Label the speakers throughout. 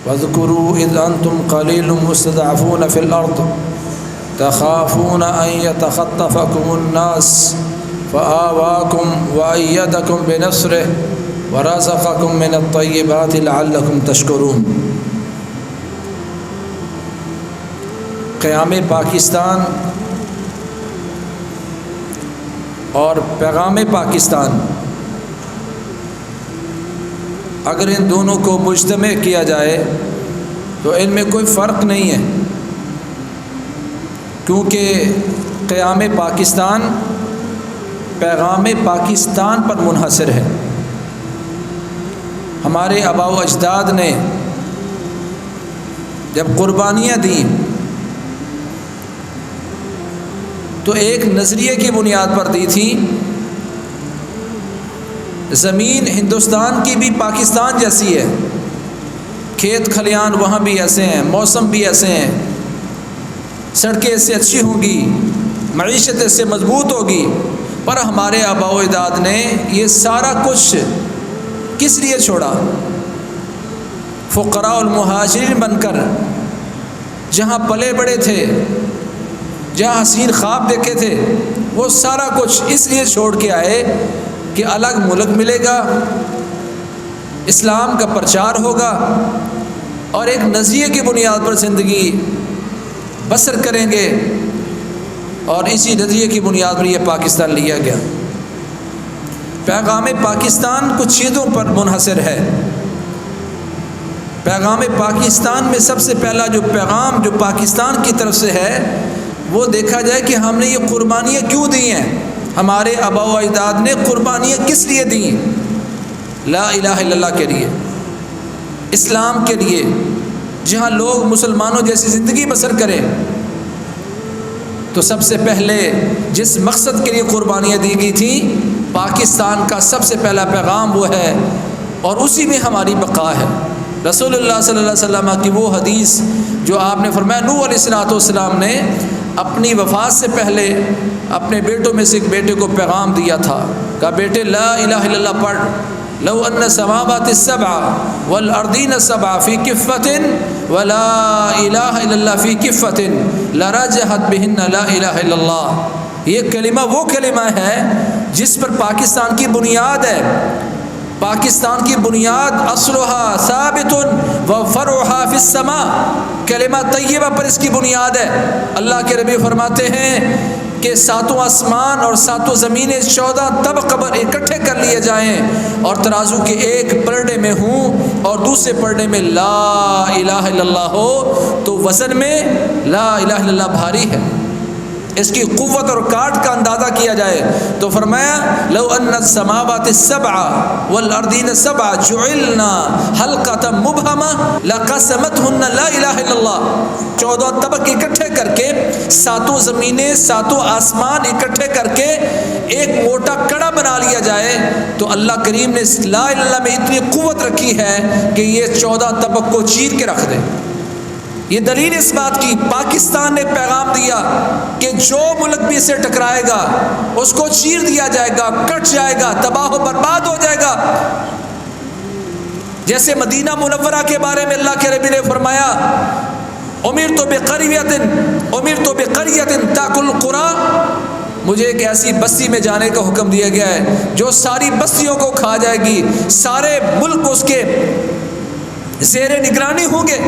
Speaker 1: واذکروا اذ انتم قلیل مستضعفون فی الارض تخافون ان یتخطفکم الناس فآواکم وأیدکم بنصرہ ورزقکم من الطیبات لعلکم تشکرون۔ قیام پاکستان اور پیغام پاکستان، اگر ان دونوں کو مجتمع کیا جائے تو ان میں کوئی فرق نہیں ہے، کیونکہ قیام پاکستان پیغام پاکستان پر منحصر ہے۔ ہمارے آباء و اجداد نے جب قربانیاں دیں تو ایک نظریے کی بنیاد پر دی تھی، زمین ہندوستان کی بھی پاکستان جیسی ہے، کھیت کھلیان وہاں بھی ایسے ہیں، موسم بھی ایسے ہیں، سڑکیں اس سے اچھی ہوں گی، معیشت اس سے مضبوط ہوگی، پر ہمارے آباء و اجداد نے یہ سارا کچھ کس لیے چھوڑا؟ فقراء المہاجرین بن کر جہاں پلے بڑے تھے، جہاں حسین خواب دیکھے تھے، وہ سارا کچھ اس لیے چھوڑ کے آئے کہ الگ ملک ملے گا، اسلام کا پرچار ہوگا اور ایک نظریے کی بنیاد پر زندگی بسر کریں گے، اور اسی نظریے کی بنیاد پر یہ پاکستان لیا گیا۔ پیغام پاکستان کچھ چیزوں پر منحصر ہے۔ پیغام پاکستان میں سب سے پہلا جو پیغام جو پاکستان کی طرف سے ہے وہ دیکھا جائے کہ ہم نے یہ قربانیاں کیوں دی ہیں۔ ہمارے آباء و اجداد نے قربانیاں کس لیے دیں؟ لا الہ الا اللہ کے لیے، اسلام کے لیے، جہاں لوگ مسلمانوں جیسی زندگی بسر کریں۔ تو سب سے پہلے جس مقصد کے لیے قربانیاں دی گئی تھیں، پاکستان کا سب سے پہلا پیغام وہ ہے، اور اسی میں ہماری بقا ہے۔ رسول اللہ صلی اللہ علیہ وسلم کی وہ حدیث جو آپ نے فرمایا، نوح علیہ السلام نے اپنی وفات سے پہلے اپنے بیٹوں میں سے ایک بیٹے کو پیغام دیا تھا، کہا بیٹے لا الہ الا اللہ پڑھ، لو ان السماوات السبع والارضین السبع فی کفۃ ولا الہ الا اللہ فی کفۃ لرجحت بہن لا الہ الا اللہ۔ یہ کلمہ وہ کلمہ ہے جس پر پاکستان کی بنیاد ہے۔ پاکستان کی بنیاد اصلها ثابت وفرعها فی السماء، کلمہ طیبہ پر اس کی بنیاد ہے۔ اللہ کے نبی فرماتے ہیں کہ ساتوں آسمان اور ساتوں زمینیں 14 طبق پر اکٹھے کر لیے جائیں اور ترازو کے ایک پلڑے میں ہوں اور دوسرے پلڑے میں لا الہ الا اللہ ہو تو وزن میں لا الہ الا اللہ بھاری ہے، اس کی قوت اور کاٹ کا اندازہ کیا جائے تو فرمایا لو ان السماوات السبع والارضین السبع جعلنا حلقۃ مبہمہ لقسمتہن لا الہ الا اللہ۔ 14 طبق اکٹھے کر کے، ساتوں زمینیں ساتوں آسمان اکٹھے کر کے ایک موٹا کڑا بنا لیا جائے تو اللہ کریم نے لا الہ الا اللہ میں اتنی قوت رکھی ہے کہ یہ 14 طبق کو چیر کے رکھ دے۔ یہ دلیل اس بات کی، پاکستان نے پیغام دیا کہ جو ملک بھی اسے ٹکرائے گا اس کو چیر دیا جائے گا، کٹ جائے گا، تباہ و برباد ہو جائے گا۔ جیسے مدینہ منورہ کے بارے میں اللہ کے نبی نے فرمایا امرت بقریۃ تاکل القریٰ، مجھے ایک ایسی بستی میں جانے کا حکم دیا گیا ہے جو ساری بستیوں کو کھا جائے گی، سارے ملک اس کے زیر نگرانی ہوں گے۔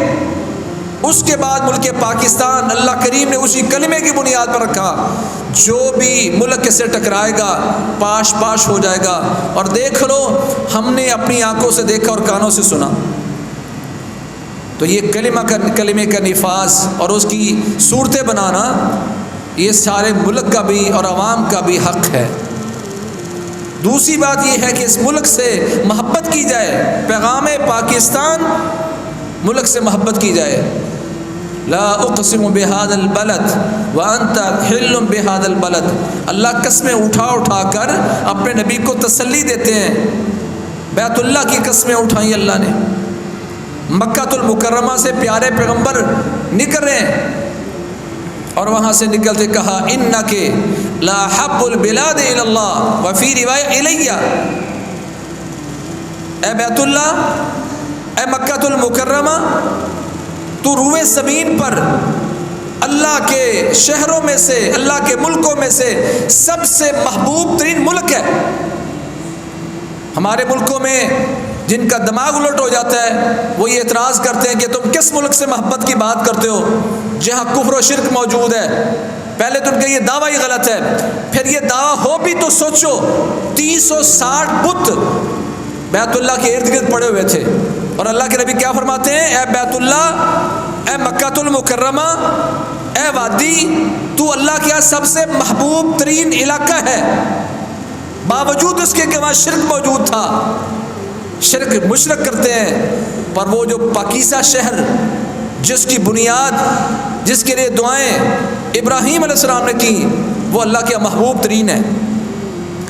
Speaker 1: اس کے بعد ملک پاکستان اللہ کریم نے اسی کلمے کی بنیاد پر رکھا، جو بھی ملک سے ٹکرائے گا پاش پاش ہو جائے گا۔ اور دیکھ لو، ہم نے اپنی آنکھوں سے دیکھا اور کانوں سے سنا۔ تو یہ کلمے کا نفاذ اور اس کی صورتیں بنانا یہ سارے ملک کا بھی اور عوام کا بھی حق ہے۔ دوسری بات یہ ہے کہ اس ملک سے محبت کی جائے، پیغام پاکستان ملک سے محبت کی جائے۔ لا اقسم بهذا البلد وانت حل بهذا البلد، اللہ قسمیں اٹھا اٹھا کر اپنے نبی کو تسلی دیتے ہیں۔ بیت اللہ کی قسمیں اٹھائیں اللہ نے، مکہ المکرمہ سے پیارے پیغمبر نکل رہے ہیں اور وہاں سے نکلتے کہا انک لا حب البلاد الی اللہ وفی روایہ الیہ، اے بیت اللہ، اے مکہ المکرمہ، روئے زمین پر اللہ کے شہروں میں سے، اللہ کے ملکوں میں سے سب سے محبوب ترین ملک ہے۔ ہمارے ملکوں میں جن کا دماغ الٹ ہو جاتا ہے وہ یہ اعتراض کرتے ہیں کہ تم کس ملک سے محبت کی بات کرتے ہو جہاں کفر و شرک موجود ہے۔ پہلے تو ان کا یہ دعویٰ ہی غلط ہے، پھر یہ دعویٰ ہو بھی تو سوچو 360 بت بیت اللہ کے ارد گرد پڑے ہوئے تھے، اور اللہ کے نبی کیا فرماتے ہیں؟ اے بیت اللہ، اے مکہ المکرمہ، اے وادی، تو اللہ کے یہاں سب سے محبوب ترین علاقہ ہے، باوجود اس کے کہ وہاں شرک موجود تھا، شرک مشرک کرتے ہیں۔ پر وہ جو پاکیزہ شہر جس کی بنیاد، جس کے لیے دعائیں ابراہیم علیہ السلام نے کی، وہ اللہ کے محبوب ترین ہے۔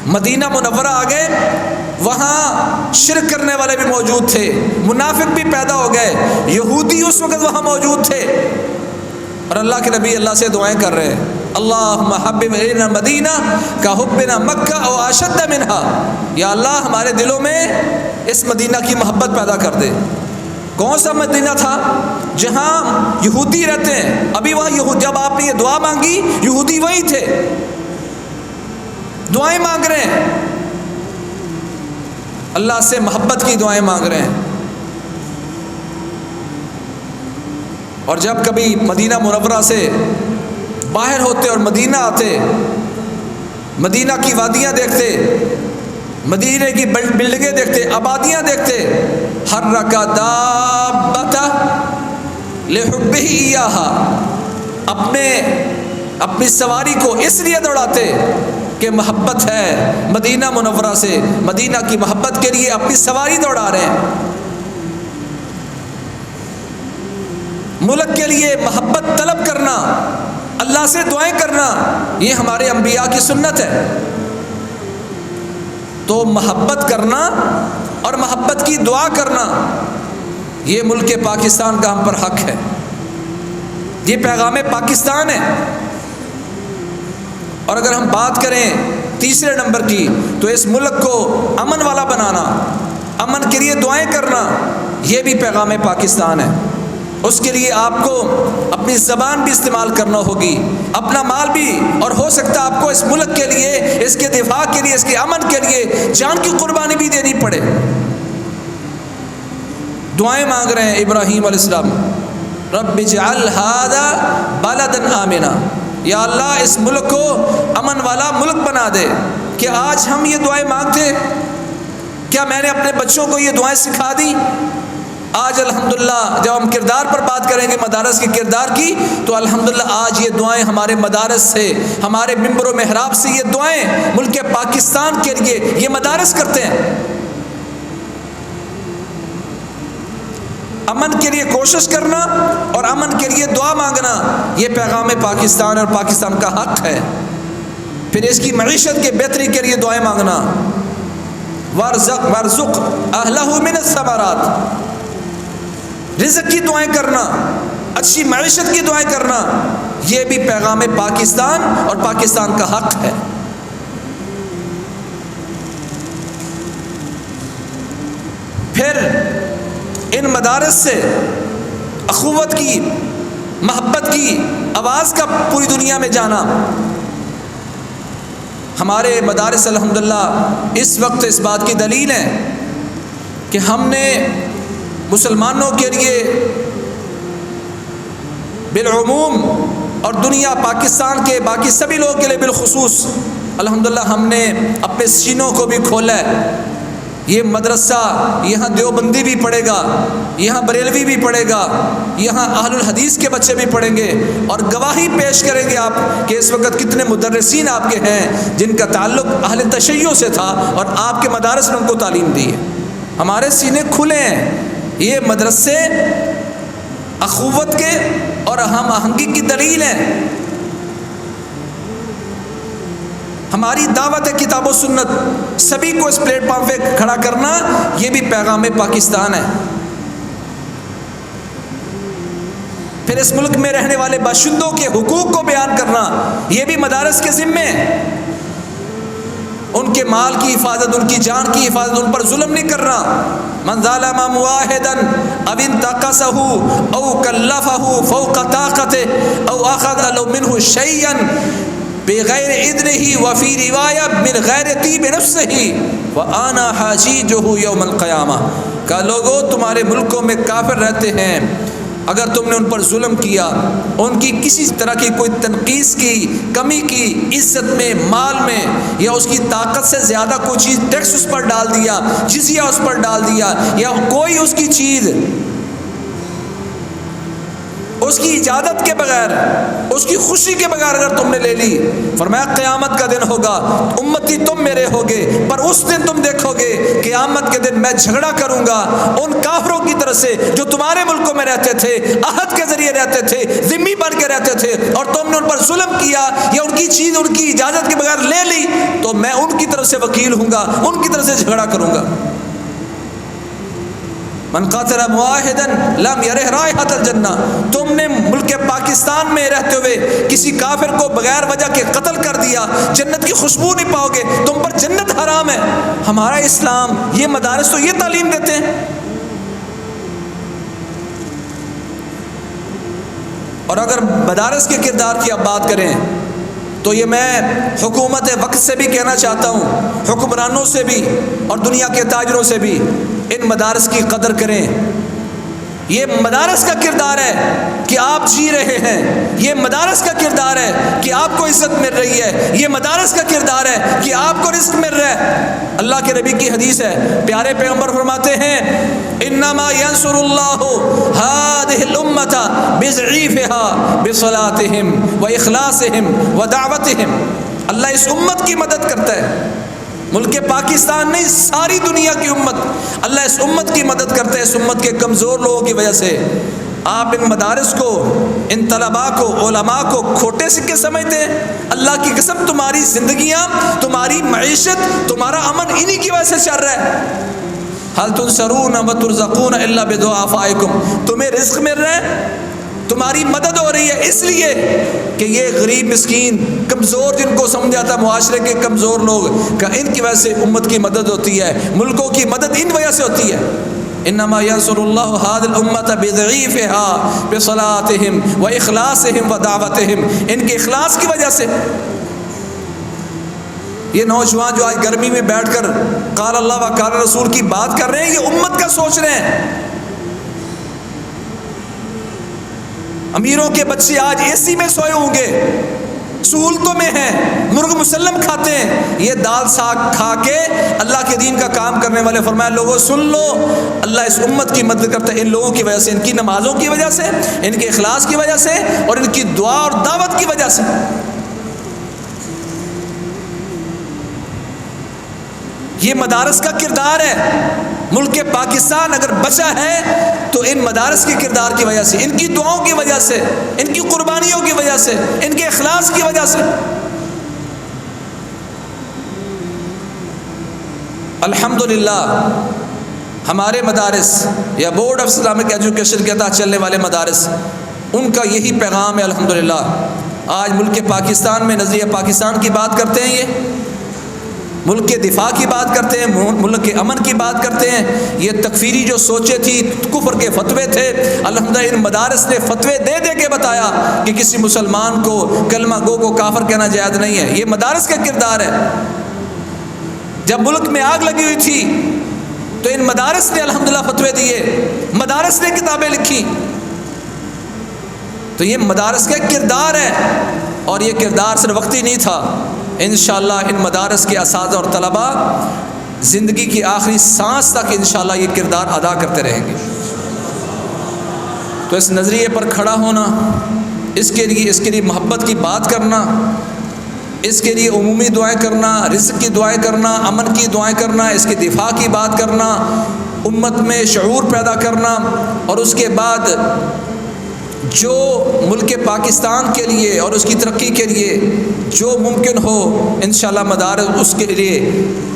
Speaker 1: مدینہ منورہ آ گئے، وہاں شرک کرنے والے بھی موجود تھے، منافق بھی پیدا ہو گئے، یہودی اس وقت وہاں موجود تھے، اور اللہ کے نبی اللہ سے دعائیں کر رہے ہیں، اللہم حبب الینا مدینہ کا حبنا مکہ او اشد منہا، یا اللہ ہمارے دلوں میں اس مدینہ کی محبت پیدا کر دے۔ کون سا مدینہ تھا؟ جہاں یہودی رہتے ہیں، ابھی وہاں جب آپ نے یہ دعا مانگی یہودی وہی تھے، دعائیں مانگ رہے ہیں، اللہ سے محبت کی دعائیں مانگ رہے ہیں۔ اور جب کبھی مدینہ منورہ سے باہر ہوتے اور مدینہ آتے، مدینہ کی وادیاں دیکھتے، مدینے کی بلڈنگیں دیکھتے، آبادیاں دیکھتے، حرک دابۃ لحبہ ایہا، اپنی سواری کو اس لیے دوڑاتے کہ محبت ہے مدینہ منورہ سے، مدینہ کی محبت کے لیے اپنی سواری دوڑا رہے ہیں۔ ملک کے لیے محبت طلب کرنا، اللہ سے دعائیں کرنا، یہ ہمارے انبیاء کی سنت ہے۔ تو محبت کرنا اور محبت کی دعا کرنا، یہ ملک پاکستان کا ہم پر حق ہے، یہ پیغام پاکستان ہے۔ اور اگر ہم بات کریں تیسرے نمبر کی، تو اس ملک کو امن والا بنانا، امن کے لیے دعائیں کرنا، یہ بھی پیغام پاکستان ہے۔ اس کے لیے آپ کو اپنی زبان بھی استعمال کرنا ہوگی، اپنا مال بھی، اور ہو سکتا ہے آپ کو اس ملک کے لیے، اس کے دفاع کے لیے، اس کے امن کے لیے جان کی قربانی بھی دینی پڑے۔ دعائیں مانگ رہے ہیں ابراہیم علیہ السلام، رب اجعل ھذا بلدا آمنا، یا اللہ اس ملک کو امن والا ملک بنا دے۔ کہ آج ہم یہ دعائیں مانگتے، کیا میں نے اپنے بچوں کو یہ دعائیں سکھا دی؟ آج الحمدللہ جب ہم کردار پر بات کریں گے، مدارس کے کردار کی، تو الحمدللہ آج یہ دعائیں ہمارے مدارس سے، ہمارے منبر و محراب سے یہ دعائیں ملک پاکستان کے لیے یہ مدارس کرتے ہیں۔ امن کے لیے کوشش کرنا اور امن کے لیے دعا مانگنا، یہ پیغام پاکستان اور پاکستان کا حق ہے۔ پھر اس کی معیشت کے بہتری کے لیے دعائیں مانگنا، وارزق اہلہ من الثمرات، رزق کی دعائیں کرنا، اچھی معیشت کی دعائیں کرنا، یہ بھی پیغام پاکستان اور پاکستان کا حق ہے۔ پھر ان مدارس سے اخوت کی، محبت کی آواز کا پوری دنیا میں جانا۔ ہمارے مدارس الحمدللہ اس وقت اس بات کی دلیل ہے کہ ہم نے مسلمانوں کے لیے بالعموم اور دنیا پاکستان کے باقی سبھی لوگوں کے لیے بالخصوص الحمدللہ ہم نے اپنے سینوں کو بھی کھولا ہے۔ یہ مدرسہ یہاں دیوبندی بھی پڑھے گا، یہاں بریلوی بھی پڑھے گا، یہاں اہل الحدیث کے بچے بھی پڑھیں گے، اور گواہی پیش کریں گے آپ کہ اس وقت کتنے مدرسین آپ کے ہیں جن کا تعلق اہل تشیع سے تھا اور آپ کے مدارس نے ان کو تعلیم دی ہے۔ ہمارے سینے کھلے ہیں۔ یہ مدرسے اخوت کے اور ہم آہنگی کی دلیل ہیں۔ ہماری دعوت ہے کتاب و سنت، سبھی کو اس پلیٹ فارم پہ کھڑا کرنا، یہ بھی پیغام پاکستان ہے۔ پھر اس ملک میں رہنے والے باشندوں کے حقوق کو بیان کرنا، یہ بھی مدارس کے ذمے ہے۔ ان کے مال کی حفاظت، ان کی جان کی حفاظت، ان پر ظلم نہیں کرنا. من ظلم معاہدا او انتقصه او کلفه فوق طاقته او اخذ منه شيئا بغیر اذنه وفی روایہ من غیر طیب نفسه وانا حاجیجه یوم القیامہ. کہ لوگوں تمہارے ملکوں میں کافر رہتے ہیں، اگر تم نے ان پر ظلم کیا، ان کی کسی طرح کی کوئی تنقیص کی، کمی کی، عزت میں، مال میں، یا اس کی طاقت سے زیادہ کوئی چیز ٹیکس اس پر ڈال دیا، جزیہ اس پر ڈال دیا، یا کوئی اس کی چیز اس کی اجازت کے بغیر، اس کی خوشی کے بغیر اگر تم نے لے لی، فرمایا قیامت کا دن ہوگا، امتی تم میرے ہوگے، پر اس دن تم دیکھو گے قیامت کے دن میں جھگڑا کروں گا ان کافروں کی طرف سے جو تمہارے ملکوں میں رہتے تھے، عہد کے ذریعے رہتے تھے، ذمہ بن کے رہتے تھے، اور تم نے ان پر ظلم کیا یا ان کی چیز ان کی اجازت کے بغیر لے لی، تو میں ان کی طرف سے وکیل ہوں گا، ان کی طرف سے جھگڑا کروں گا. من قاتل معاہدا لم یرہ رائحۃ الجنہ. تم نے ملک پاکستان میں رہتے ہوئے کسی کافر کو بغیر وجہ کے قتل کر دیا، جنت کی خوشبو نہیں پاؤ گے، تم پر جنت حرام ہے. ہمارا اسلام، یہ مدارس تو یہ تعلیم دیتے ہیں. اور اگر مدارس کے کردار کی اب بات کریں تو یہ میں حکومت وقت سے بھی کہنا چاہتا ہوں، حکمرانوں سے بھی اور دنیا کے تاجروں سے بھی، ان مدارس کی قدر کریں. یہ مدارس کا کردار ہے کہ آپ جی رہے ہیں، یہ مدارس کا کردار ہے کہ آپ کو عزت مل رہی ہے، یہ مدارس کا کردار ہے کہ آپ کو رزق مل رہا ہے. اللہ کے نبی کی حدیث ہے، پیارے پیغمبر فرماتے ہیں انما ینصر اللہ هذه الامة بضعیفها بصلاتهم واخلاصهم ودعوتهم. اللہ اس امت کی مدد کرتا ہے، ملک پاکستان نہیں، ساری دنیا کی امت. اللہ اس امت کی مدد کرتا ہے، اس امت کے کمزور لوگوں کی وجہ سے. آپ ان مدارس کو، ان طلباء کو، علماء کو کھوٹے سکے سمجھتے ہیں؟ اللہ کی قسم تمہاری زندگیاں، تمہاری معیشت، تمہارا امن انہی کی وجہ سے چل رہا ہے. هل تنصرون وترزقون الا بدعافائکم. تمہیں رزق مل رہا ہے، تمہاری مدد ہو رہی ہے اس لیے کہ یہ غریب مسکین کمزور، جن کو سمجھا تھا معاشرے کے کمزور لوگ، کہ ان کی وجہ سے امت کی مدد ہوتی ہے، ملکوں کی مدد ان وجہ سے ہوتی ہے. انما ینصر اللہ هذه الامة بضعیفها بصلاتهم واخلاصهم ودعوتهم. ان کے اخلاص کی وجہ سے. یہ نوجوان جو آج گرمی میں بیٹھ کر قال اللہ و قال رسول کی بات کر رہے ہیں، یہ امت کا سوچ رہے ہیں. امیروں کے بچے آج اے سی میں سوئے ہوں گے، سہولتوں میں ہیں، مرغ مسلم کھاتے ہیں. یہ دال ساگ کھا کے اللہ کے دین کا کام کرنے والے فرمایا لوگوں سن لو، اللہ اس امت کی مدد کرتا ہے ان لوگوں کی وجہ سے، ان کی نمازوں کی وجہ سے، ان کے اخلاص کی وجہ سے، اور ان کی دعا اور دعوت کی وجہ سے. یہ مدارس کا کردار ہے. ملک پاکستان اگر بچا ہے تو ان مدارس کے کردار کی وجہ سے، ان کی دعاؤں کی وجہ سے، ان کی قربانیوں کی وجہ سے، ان کے اخلاص کی وجہ سے. الحمدللہ ہمارے مدارس یا بورڈ آف اسلامک ایجوکیشن کے تحت چلنے والے مدارس، ان کا یہی پیغام ہے. الحمدللہ آج ملک پاکستان میں نظریہ پاکستان کی بات کرتے ہیں، یہ ملک کے دفاع کی بات کرتے ہیں، ملک کے امن کی بات کرتے ہیں. یہ تکفیری جو سوچے تھی، کفر کے فتوے تھے، الحمدللہ ان مدارس نے فتوے دے دے کے بتایا کہ کسی مسلمان کو کلمہ گو کو کافر کہنا جائز نہیں ہے. یہ مدارس کا کردار ہے. جب ملک میں آگ لگی ہوئی تھی تو ان مدارس نے الحمدللہ فتوے دیے، مدارس نے کتابیں لکھی. تو یہ مدارس کا کردار ہے، اور یہ کردار صرف وقتی نہیں تھا. انشاءاللہ ان مدارس کے اساتذہ اور طلباء زندگی کی آخری سانس تک انشاءاللہ یہ کردار ادا کرتے رہیں گے. تو اس نظریے پر کھڑا ہونا، اس کے لیے محبت کی بات کرنا، اس کے لیے عمومی دعائیں کرنا، رزق کی دعائیں کرنا، امن کی دعائیں کرنا، اس کے دفاع کی بات کرنا، امت میں شعور پیدا کرنا، اور اس کے بعد جو ملک پاکستان کے لیے اور اس کی ترقی کے لیے جو ممکن ہو انشاءاللہ مدارس اس کے لیے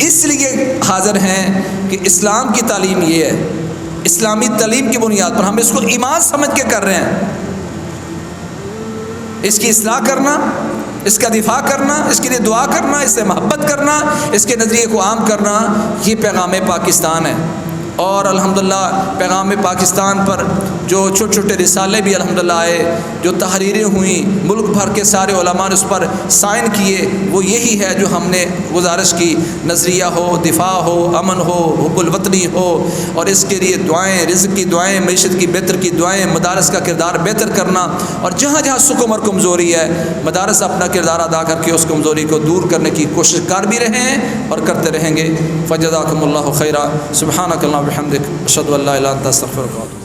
Speaker 1: اس لیے حاضر ہیں کہ اسلام کی تعلیم یہ ہے. اسلامی تعلیم کی بنیاد پر ہم اس کو ایمان سمجھ کے کر رہے ہیں. اس کی اصلاح کرنا، اس کا دفاع کرنا، اس کے لیے دعا کرنا، اس سے محبت کرنا، اس کے نظریے کو عام کرنا، یہ پیغام پاکستان ہے۔ اور الحمدللہ پیغام پاکستان پر جو چھوٹے چھوٹے رسالے بھی الحمدللہ آئے، جو تحریریں ہوئیں، ملک بھر کے سارے علماء نے اس پر سائن کیے، وہ یہی ہے جو ہم نے گزارش کی، نظریہ ہو، دفاع ہو، امن ہو، حب الوطنی ہو، اور اس کے لیے دعائیں، رزق کی دعائیں، معیشت کی بہتر کی دعائیں، مدارس کا کردار بہتر کرنا، اور جہاں جہاں سکم اور کمزوری ہے مدارس اپنا کردار ادا کر کے اس کمزوری کو دور کرنے کی کوشش کر بھی رہے ہیں اور کرتے رہیں گے۔ فجزاکم اللہ خیرا، سبحانک اللہم وبحمدک، اشہد ان لا الہ الا انت، استغفرک۔